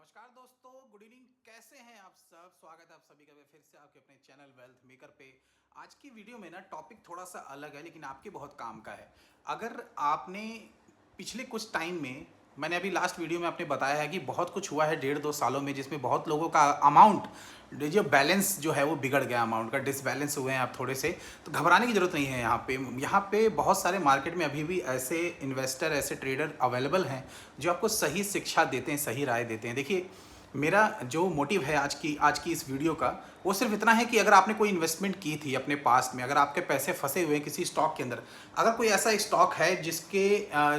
नमस्कार दोस्तों, good evening. कैसे हैं आप सब? स्वागत है आप सभी का फिर से आपके अपने चैनल वेल्थ मेकर पे। आज की वीडियो में ना टॉपिक थोड़ा सा अलग है लेकिन आपके बहुत काम का है। अगर आपने पिछले कुछ टाइम में, मैंने अभी लास्ट वीडियो में आपने बताया है कि बहुत कुछ हुआ है 1.5-2 सालों में, जिसमें बहुत लोगों का अमाउंट जो बैलेंस जो है वो बिगड़ गया, अमाउंट का डिसबैलेंस हुए हैं आप थोड़े से। तो घबराने की ज़रूरत नहीं है। यहाँ पे बहुत सारे मार्केट में अभी भी ऐसे इन्वेस्टर, ऐसे ट्रेडर अवेलेबल हैं जो आपको सही शिक्षा देते हैं, सही राय देते हैं। देखिए, मेरा जो मोटिव है आज की इस वीडियो का, वो सिर्फ इतना है कि अगर आपने कोई इन्वेस्टमेंट की थी अपने पास्ट में, अगर आपके पैसे फंसे हुए हैं किसी स्टॉक के अंदर, अगर कोई ऐसा स्टॉक है जिसके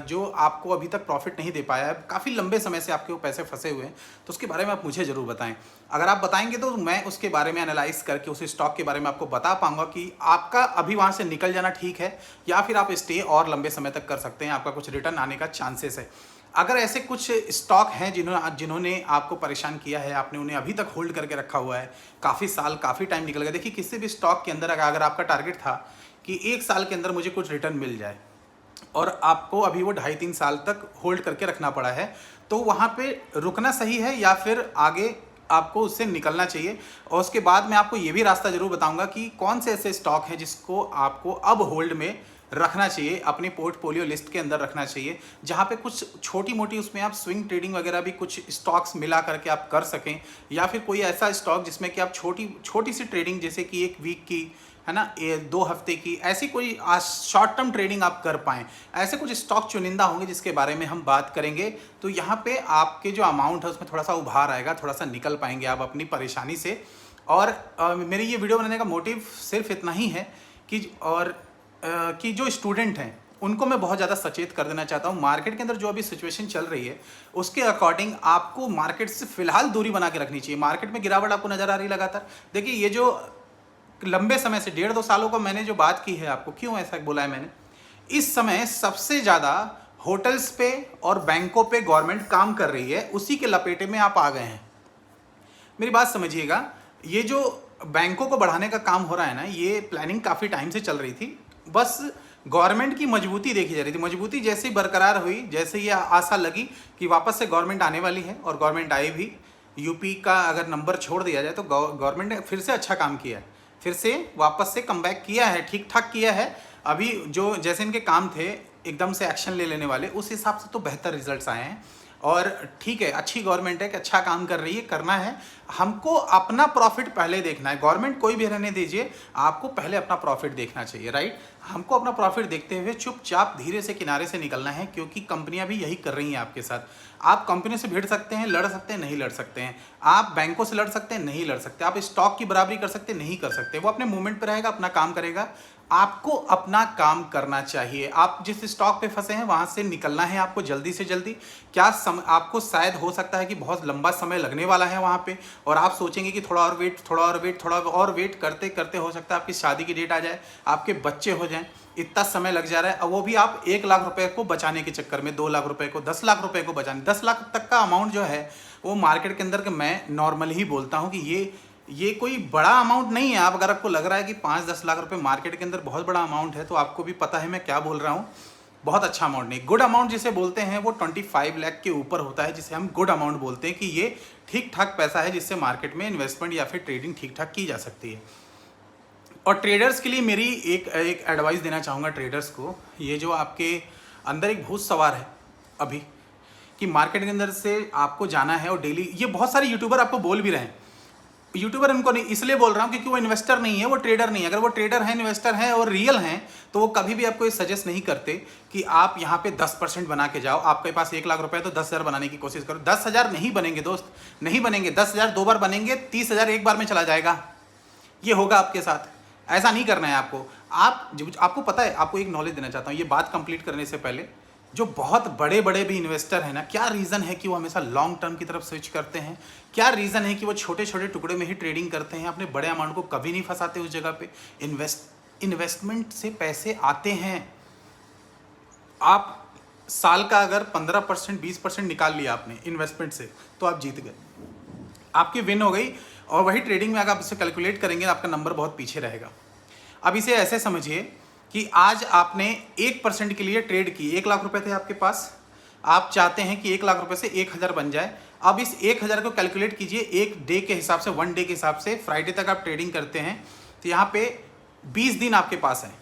जो आपको अभी तक प्रॉफिट नहीं दे पाया है, काफ़ी लंबे समय से आपके वो पैसे फंसे हुए हैं, तो उसके बारे में आप मुझे ज़रूर बताएं। अगर आप बताएंगे तो मैं उसके बारे में एनालाइज करके उस स्टॉक के बारे में आपको बता पाऊंगा कि आपका अभी वहाँ से निकल जाना ठीक है या फिर आप स्टे और लंबे समय तक कर सकते हैं, आपका कुछ रिटर्न आने का चांसेस है। अगर ऐसे कुछ स्टॉक हैं जिन्होंने आपको परेशान किया है, आपने उन्हें अभी तक होल्ड करके रखा हुआ है, काफ़ी साल, काफ़ी टाइम निकल गया। देखिए, किसी भी स्टॉक के अंदर अगर आपका टारगेट था कि 1 साल के अंदर मुझे कुछ रिटर्न मिल जाए और आपको अभी वो 2.5-3 साल तक होल्ड करके रखना पड़ा है, तो वहाँ पे रुकना सही है या फिर आगे आपको उससे निकलना चाहिए। और उसके बाद मैं आपको ये भी रास्ता ज़रूर बताऊंगा कि कौन से ऐसे स्टॉक हैं जिसको आपको अब होल्ड में रखना चाहिए, अपनी पोर्टफोलियो लिस्ट के अंदर रखना चाहिए, जहाँ पे कुछ छोटी मोटी उसमें आप स्विंग ट्रेडिंग वगैरह भी कुछ स्टॉक्स मिला करके आप कर सकें, या फिर कोई ऐसा स्टॉक जिसमें कि आप छोटी छोटी सी ट्रेडिंग, जैसे कि 1 वीक की, है ना, 2 हफ्ते की, ऐसी कोई शॉर्ट टर्म ट्रेडिंग आप कर पाएँ। ऐसे कुछ स्टॉक चुनिंदा होंगे जिसके बारे में हम बात करेंगे। तो यहाँ पे आपके जो अमाउंट है उसमें थोड़ा सा उभार आएगा, थोड़ा सा निकल पाएंगे आप अपनी परेशानी से। और मेरी ये वीडियो बनाने का मोटिव सिर्फ इतना ही है कि जो स्टूडेंट हैं उनको मैं बहुत ज़्यादा सचेत कर देना चाहता हूँ। मार्केट के अंदर जो अभी सिचुएशन चल रही है उसके अकॉर्डिंग आपको मार्केट से फिलहाल दूरी बना के रखनी चाहिए। मार्केट में गिरावट आपको नज़र आ रही लगातार। देखिए, ये जो लंबे समय से 1.5-2 सालों को मैंने जो बात की है, आपको क्यों ऐसा बोला है मैंने, इस समय सबसे ज़्यादा होटल्स पे और बैंकों पे गवर्नमेंट काम कर रही है, उसी के लपेटे में आप आ गए हैं। मेरी बात समझिएगा, ये जो बैंकों को बढ़ाने का काम हो रहा है ना, ये प्लानिंग काफ़ी टाइम से चल रही थी। बस गवर्नमेंट की मजबूती देखी जा रही थी। मजबूती जैसे ही बरकरार हुई, जैसे ही आशा लगी कि वापस से गवर्नमेंट आने वाली है, और गवर्नमेंट आई भी। यूपी का अगर नंबर छोड़ दिया जाए तो गवर्नमेंट ने फिर से अच्छा काम किया है, फिर से वापस से कमबैक किया है, ठीक ठाक किया है। अभी जो जैसे इनके काम थे एकदम से एक्शन ले लेने वाले, उस हिसाब से तो बेहतर रिजल्ट्स आए हैं। और ठीक है, अच्छी गवर्नमेंट है कि अच्छा काम कर रही है, करना है। हमको अपना प्रॉफिट पहले देखना है। गवर्नमेंट कोई भी रहने दीजिए, आपको पहले अपना प्रॉफिट देखना चाहिए, राइट। हमको अपना प्रॉफिट देखते हुए चुपचाप धीरे से किनारे से निकलना है, क्योंकि कंपनियां भी यही कर रही हैं आपके साथ। आप कंपनी से भिड़ सकते हैं, लड़ सकते हैं, नहीं लड़ सकते हैं। आप बैंकों से लड़ सकते हैं, नहीं लड़ सकते। आप स्टॉक की बराबरी कर सकते हैं, नहीं कर सकते। वो अपने मूवमेंट पर रहेगा, अपना काम करेगा। आपको अपना काम करना चाहिए। आप जिस स्टॉक पे फंसे हैं वहां से निकलना है आपको जल्दी से जल्दी। आपको शायद हो सकता है कि बहुत लंबा समय लगने वाला है वहां पे, और आप सोचेंगे कि थोड़ा और वेट, थोड़ा और वेट, थोड़ा और वेट करते करते हो सकता है आपकी शादी की डेट आ जाए, आपके बच्चे हो जाएं। इतना समय लग जा रहा है, और वो भी आप 1 लाख रुपए को बचाने के चक्कर में, 2 लाख रुपए को, 10 लाख रुपए को बचाने। 10 लाख तक का अमाउंट जो है वो मार्केट के अंदर के, मैं नॉर्मल ही बोलता हूँ कि ये कोई बड़ा अमाउंट नहीं है। आप अगर आपको लग रहा है कि 5-10 लाख रुपए मार्केट के अंदर बहुत बड़ा अमाउंट है, तो आपको भी पता है मैं क्या बोल रहा हूँ। बहुत अच्छा अमाउंट नहीं, गुड अमाउंट जिसे बोलते हैं वो 25 लाख के ऊपर होता है, जिसे हम गुड अमाउंट बोलते हैं कि ये ठीक ठाक पैसा है जिससे मार्केट में इन्वेस्टमेंट या फिर ट्रेडिंग ठीक ठाक की जा सकती है। और ट्रेडर्स के लिए मेरी एक एडवाइस देना चाहूँगा ट्रेडर्स को। ये जो आपके अंदर एक भूत सवार है अभी, कि मार्केट के अंदर से आपको जाना है, और डेली ये बहुत सारे यूट्यूबर आपको बोल भी रहे हैं। यूट्यूबर इनको नहीं इसलिए बोल रहा हूँ क्योंकि वो इन्वेस्टर नहीं है, वो ट्रेडर नहीं है। अगर वो ट्रेडर है, इन्वेस्टर है और रियल हैं, तो वो कभी भी आपको ये सजेस्ट नहीं करते कि आप यहाँ पे 10% बना के जाओ। आपके पास 1 लाख रुपए है तो 10,000 बनाने की कोशिश करो। 10,000 नहीं बनेंगे दोस्त, नहीं बनेंगे। 10,000 2 बार बनेंगे, 30,000 एक बार में चला जाएगा। ये होगा आपके साथ। ऐसा नहीं करना है आपको। आपको पता है, आपको एक नॉलेज देना चाहता हूँ ये बात कंप्लीट करने से पहले। जो बहुत बड़े बड़े भी इन्वेस्टर हैं ना, क्या रीज़न है कि वो हमेशा लॉन्ग टर्म की तरफ स्विच करते हैं? क्या रीज़न है कि वो छोटे छोटे टुकड़े में ही ट्रेडिंग करते हैं, अपने बड़े अमाउंट को कभी नहीं फंसाते उस जगह पे? इन्वेस्टमेंट से पैसे आते हैं। आप साल का अगर 15%, 20% निकाल लिया आपने इन्वेस्टमेंट से, तो आप जीत गए, आपकी विन हो गई। और वही ट्रेडिंग में अगर आप इसे कैलकुलेट करेंगे, आपका नंबर बहुत पीछे रहेगा। अब इसे ऐसे समझिए कि आज आपने 1% के लिए ट्रेड की, 1 लाख रुपए थे आपके पास, आप चाहते हैं कि 1 लाख रुपए से 1,000 बन जाए। अब इस 1000 को कैलकुलेट कीजिए एक डे के हिसाब से, 1 डे के हिसाब से। फ्राइडे तक आप ट्रेडिंग करते हैं तो यहाँ पे 20 दिन आपके पास है।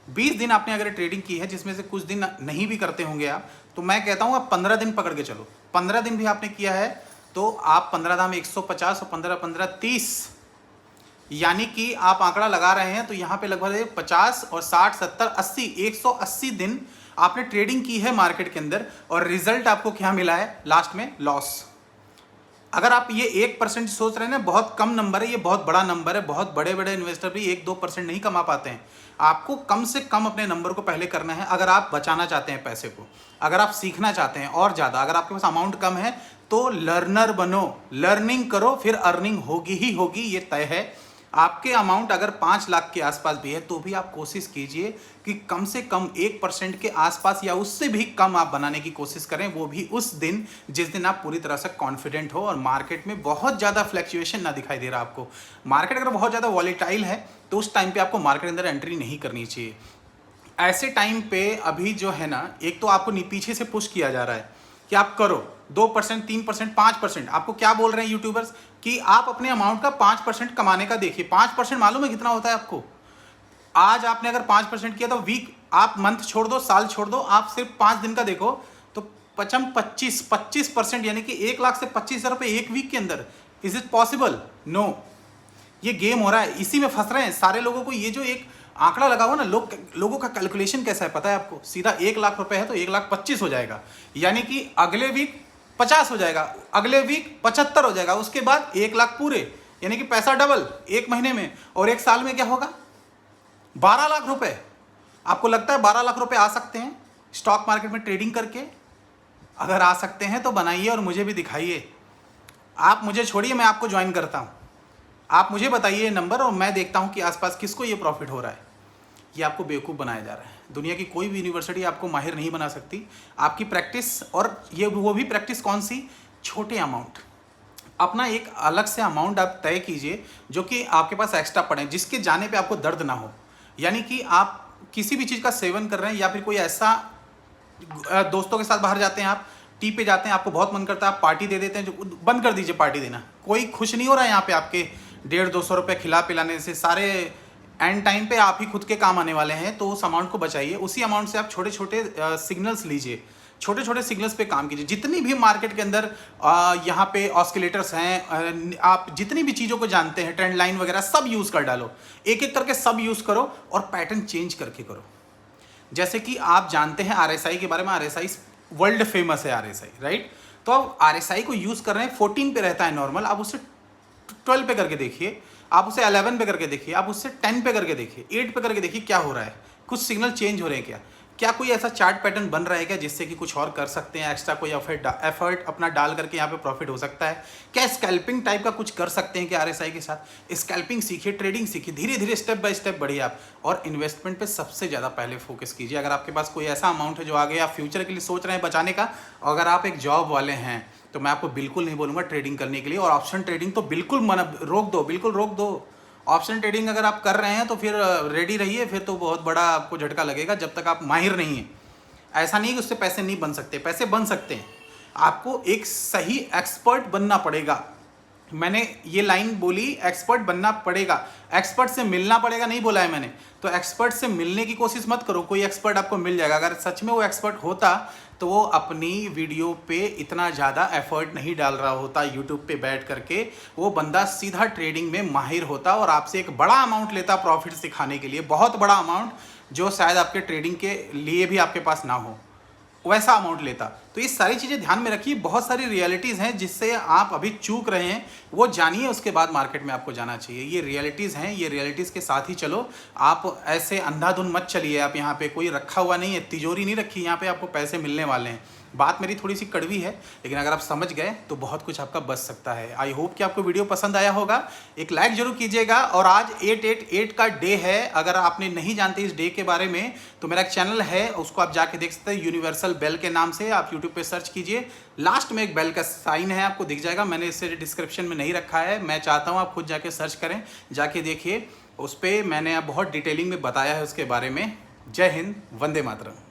20 दिन आपने अगर ट्रेडिंग की है, जिसमें से कुछ दिन नहीं भी करते होंगे आप, तो मैं कहता हूँ आप 15 दिन पकड़ के चलो। 15 दिन भी आपने किया है तो आप 15 दाम 150 और 15 15 30, यानी कि आप आंकड़ा लगा रहे हैं तो यहाँ पे लगभग 50 और 60 70 80 180 दिन आपने ट्रेडिंग की है मार्केट के अंदर, और रिजल्ट आपको क्या मिला है? लास्ट में लॉस। अगर आप ये 1% सोच रहे हैं ना, बहुत कम नंबर है, ये बहुत बड़ा नंबर है। बहुत बड़े बड़े इन्वेस्टर भी 1-2% नहीं कमा पाते हैं। आपको कम से कम अपने नंबर को पहले करना है। अगर आप बचाना चाहते हैं पैसे को, अगर आप सीखना चाहते हैं और ज़्यादा, अगर आपके पास अमाउंट कम है तो लर्नर बनो, लर्निंग करो, फिर अर्निंग होगी ही होगी, ये तय है। आपके अमाउंट अगर 5 लाख के आसपास भी है तो भी आप कोशिश कीजिए कि कम से कम 1% के आसपास या उससे भी कम आप बनाने की कोशिश करें, वो भी उस दिन जिस दिन आप पूरी तरह से कॉन्फिडेंट हो और मार्केट में बहुत ज़्यादा फ्लैक्चुएशन ना दिखाई दे रहा आपको। मार्केट अगर बहुत ज़्यादा वॉलेटाइल है तो उस टाइम पे आपको मार्केट के अंदर एंट्री नहीं करनी चाहिए। ऐसे टाइम पे अभी जो है ना, एक तो आपको पीछे से पुश किया जा रहा है कि आप करो 2%, 3%, 5%। आपको क्या बोल रहे हैं यूट्यूबर्स कि आप अपने अमाउंट का 5% कमाने का देखिए। 5% मालूम है कितना होता है आपको? आज आपने अगर 5% किया तो वीक, आप मंथ छोड़ दो, साल छोड़ दो, आप सिर्फ 5 दिन का देखो तो 25% यानी कि 1 लाख से 25,000 रुपये एक वीक के अंदर। Is it possible? नो। ये गेम हो रहा है, इसी में फंस रहे हैं सारे लोगों को। ये जो एक आंकड़ा लगा हुआ ना, लोगों का कैलकुलेशन कैसा है पता है आपको? सीधा 1 लाख रुपए है तो 1,25,000 हो जाएगा, यानी कि अगले वीक 50 हो जाएगा, अगले वीक 75 हो जाएगा, उसके बाद 1 लाख पूरे, यानी कि पैसा डबल एक महीने में। और एक साल में क्या होगा? 12 लाख रुपए। आपको लगता है 12 लाख रुपए आ सकते हैं स्टॉक मार्केट में ट्रेडिंग करके? अगर आ सकते हैं तो बनाइए और मुझे भी दिखाइए। आप मुझे छोड़िए, मैं आपको ज्वाइन करता हूँ। आप मुझे बताइए नंबर और मैं देखता हूँ कि आसपास किसको ये प्रॉफिट हो रहा है। ये आपको बेवकूफ़ बनाया जा रहा है। दुनिया की कोई भी यूनिवर्सिटी आपको माहिर नहीं बना सकती। आपकी प्रैक्टिस, और ये वो भी प्रैक्टिस कौन सी? छोटे अमाउंट। अपना एक अलग से अमाउंट आप तय कीजिए जो कि आपके पास एक्स्ट्रा पड़े, जिसके जाने पे आपको दर्द ना हो। यानी कि आप किसी भी चीज़ का सेवन कर रहे हैं या फिर कोई ऐसा, दोस्तों के साथ बाहर जाते हैं, आप टी पे जाते हैं, आपको बहुत मन करता है, आप पार्टी दे देते हैं, जो बंद कर दीजिए पार्टी देना। कोई खुश नहीं हो रहा है यहाँ पे आपके 150-200 रुपये खिला पिलाने से। सारे एंड टाइम पे आप ही खुद के काम आने वाले हैं, तो उस अमाउंट को बचाइए। उसी अमाउंट से आप छोटे छोटे सिग्नल्स लीजिए, छोटे छोटे सिग्नल्स पे काम कीजिए। जितनी भी मार्केट के अंदर यहाँ पे ऑस्किलेटर्स हैं, आप जितनी भी चीज़ों को जानते हैं, ट्रेंड लाइन वगैरह सब यूज़ कर डालो, एक एक करके सब यूज़ करो और पैटर्न चेंज करके करो। जैसे कि आप जानते हैं RSI के बारे में, RSI वर्ल्ड फेमस है RSI, राइट? तो अब RSI को यूज़ कर रहे हैं, 14 पे रहता है नॉर्मल, आप उसे 12 पे करके देखिए, आप उसे 11 पे करके देखिए, आप उससे 10 पे करके देखिए, 8 पे करके देखिए क्या हो रहा है। कुछ सिग्नल चेंज हो रहे हैं क्या? क्या कोई ऐसा चार्ट पैटर्न बन रहा है क्या जिससे कि कुछ और कर सकते हैं, एक्स्ट्रा कोई एफर्ट अपना डाल करके यहाँ पे प्रॉफिट हो सकता है? क्या स्कैल्पिंग टाइप का कुछ कर सकते हैं क्या RSI के साथ? स्कैल्पिंग सीखिए, ट्रेडिंग सीखिए, धीरे धीरे स्टेप बाय स्टेप बढ़िए आप, और इन्वेस्टमेंट पे सबसे ज़्यादा पहले फोकस कीजिए। अगर आपके पास कोई ऐसा अमाउंट है जो आगे आप फ्यूचर के लिए सोच रहे हैं बचाने का, और अगर आप एक जॉब वाले हैं तो मैं आपको बिल्कुल नहीं बोलूँगा ट्रेडिंग करने के लिए। और ऑप्शन ट्रेडिंग तो बिल्कुल रोक दो, बिल्कुल रोक दो। ऑप्शन ट्रेडिंग अगर आप कर रहे हैं तो फिर रेडी रहिए, फिर तो बहुत बड़ा आपको झटका लगेगा जब तक आप माहिर नहीं हैं। ऐसा नहीं कि उससे पैसे नहीं बन सकते, पैसे बन सकते हैं। आपको एक सही एक्सपर्ट बनना पड़ेगा। मैंने ये लाइन बोली, एक्सपर्ट बनना पड़ेगा, एक्सपर्ट से मिलना पड़ेगा नहीं बोला है मैंने। तो एक्सपर्ट से मिलने की कोशिश मत करो, कोई एक्सपर्ट आपको मिल जाएगा। अगर सच में वो एक्सपर्ट होता तो वो अपनी वीडियो पे इतना ज़्यादा एफर्ट नहीं डाल रहा होता यूट्यूब पे बैठ करके। वो बंदा सीधा ट्रेडिंग में माहिर होता और आपसे एक बड़ा अमाउंट लेता प्रॉफिट सिखाने के लिए, बहुत बड़ा अमाउंट जो शायद आपके ट्रेडिंग के लिए भी आपके पास ना हो, वैसा अमाउंट लेता। तो ये सारी चीज़ें ध्यान में रखिए। बहुत सारी रियलिटीज़ हैं जिससे आप अभी चूक रहे हैं, वो जानिए, उसके बाद मार्केट में आपको जाना चाहिए। ये रियलिटीज़ हैं, ये रियलिटीज़ के साथ ही चलो। आप ऐसे अंधाधुन मत चलिए। आप यहाँ पे कोई रखा हुआ नहीं है, तिजोरी नहीं रखी, यहाँ पे आपको पैसे मिलने वाले हैं। बात मेरी थोड़ी सी कड़वी है, लेकिन अगर आप समझ गए तो बहुत कुछ आपका बच सकता है। आई होप कि आपको वीडियो पसंद आया होगा। एक लाइक जरूर कीजिएगा। और आज 888 का डे है। अगर आपने नहीं जानते इस डे के बारे में तो मेरा एक चैनल है, उसको आप जाके देख सकते हैं, यूनिवर्सल बेल के नाम से। आप यूट्यूब पे सर्च कीजिए, लास्ट में एक बेल का साइन है, आपको दिख जाएगा। मैंने इसे डिस्क्रिप्शन में नहीं रखा है, मैं चाहता हूँ आप खुद जाके सर्च करें, जाके देखिए। उस पर मैंने बहुत डिटेलिंग में बताया है उसके बारे में। जय हिंद, वंदे मातरम।